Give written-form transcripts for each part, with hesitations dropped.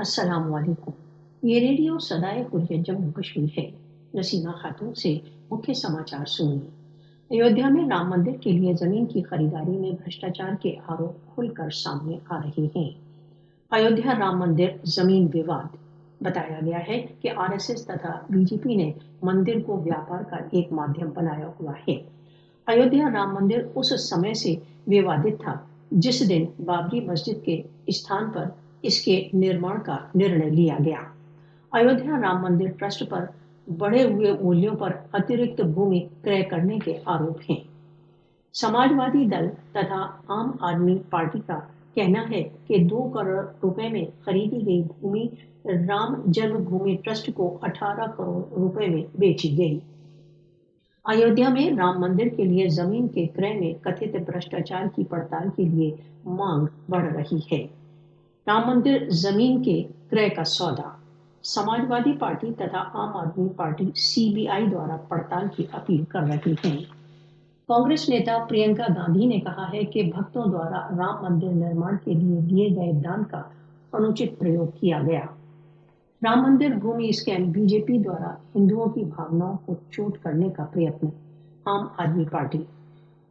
अस्सलाम वालेकुम। ये रेडियो सदाए हुर्रियत जम्मू कश्मीर है। नसीमा खातून से मुख्य समाचार सुनिए। अयोध्या में राम मंदिर के लिए जमीन की खरीदारी में भ्रष्टाचार के आरोप खुलकर सामने आ रहे हैं। अयोध्या राम मंदिर जमीन विवाद बताया गया है कि आरएसएस तथा बीजेपी ने मंदिर को व्यापार का एक माध्यम बनाया हुआ है। अयोध्या राम मंदिर उस समय से विवादित था जिस दिन बाबरी मस्जिद के स्थान पर इसके निर्माण का निर्णय लिया गया। अयोध्या राम मंदिर ट्रस्ट पर बढ़े हुए मूल्यों पर अतिरिक्त भूमि क्रय करने के आरोप हैं। समाजवादी दल तथा आम आदमी पार्टी का कहना है कि 2 करोड़ रुपए में खरीदी गई भूमि राम जन्मभूमि ट्रस्ट को 18 करोड़ रुपए में बेची गई। अयोध्या में राम मंदिर के लिए जमीन के क्रय में कथित भ्रष्टाचार की पड़ताल के लिए मांग बढ़ रही है। राम मंदिर जमीन के क्रय का सौदा। समाजवादी पार्टी तथा आम आदमी पार्टी सीबीआई द्वारा पड़ताल की अपील कर रही हैं। कांग्रेस नेता प्रियंका गांधी ने कहा है कि भक्तों द्वारा राम मंदिर निर्माण के लिए दिए गए दान का अनुचित प्रयोग किया गया। राम मंदिर भूमि स्कैम बीजेपी द्वारा हिंदुओं की भावनाओं को चोट करने का प्रयत्न। आम आदमी पार्टी।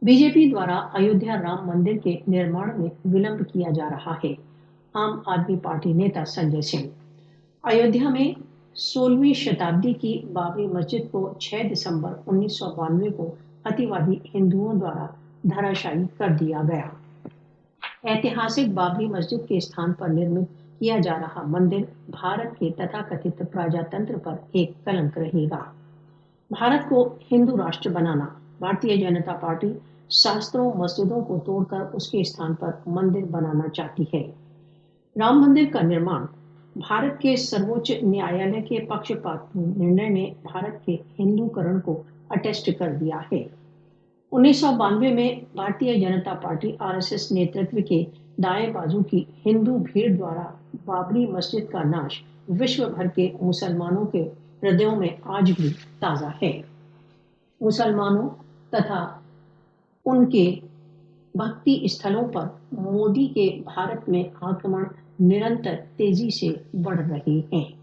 बीजेपी द्वारा अयोध्या राम मंदिर के निर्माण में विलंब किया जा रहा है। आम आदमी पार्टी नेता संजय सिंह। अयोध्या में 16वीं शताब्दी की बाबरी मस्जिद को 6 दिसंबर 1992 को अतिवादी हिंदुओं द्वारा धराशायी कर दिया गया। ऐतिहासिक बाबरी मस्जिद के स्थान पर निर्मित किया जा रहा मंदिर भारत के तथाकथित प्रजातंत्र पर एक कलंक रहेगा। भारत को हिंदू राष्ट्र बनाना। भारतीय जनता पार्टी शास्त्रों मस्जिदों को तोड़कर उसके स्थान पर मंदिर बनाना चाहती है। राम मंदिर का निर्माण। भारत के सर्वोच्च न्यायालय के पक्षपात निर्णय ने भारत के हिंदूकरण को अटेस्ट कर दिया है। 1992 में भारतीय जनता पार्टी आरएसएस नेतृत्व के दाएं बाजू की हिंदू भीड़ द्वारा बाबरी मस्जिद का नाश विश्व भर के मुसलमानों के हृदयों में आज भी ताजा है। मुसलमानों तथा उनके भक्ति स्थलों पर मोदी के भारत में आक्रमण निरंतर तेजी से बढ़ रहे हैं।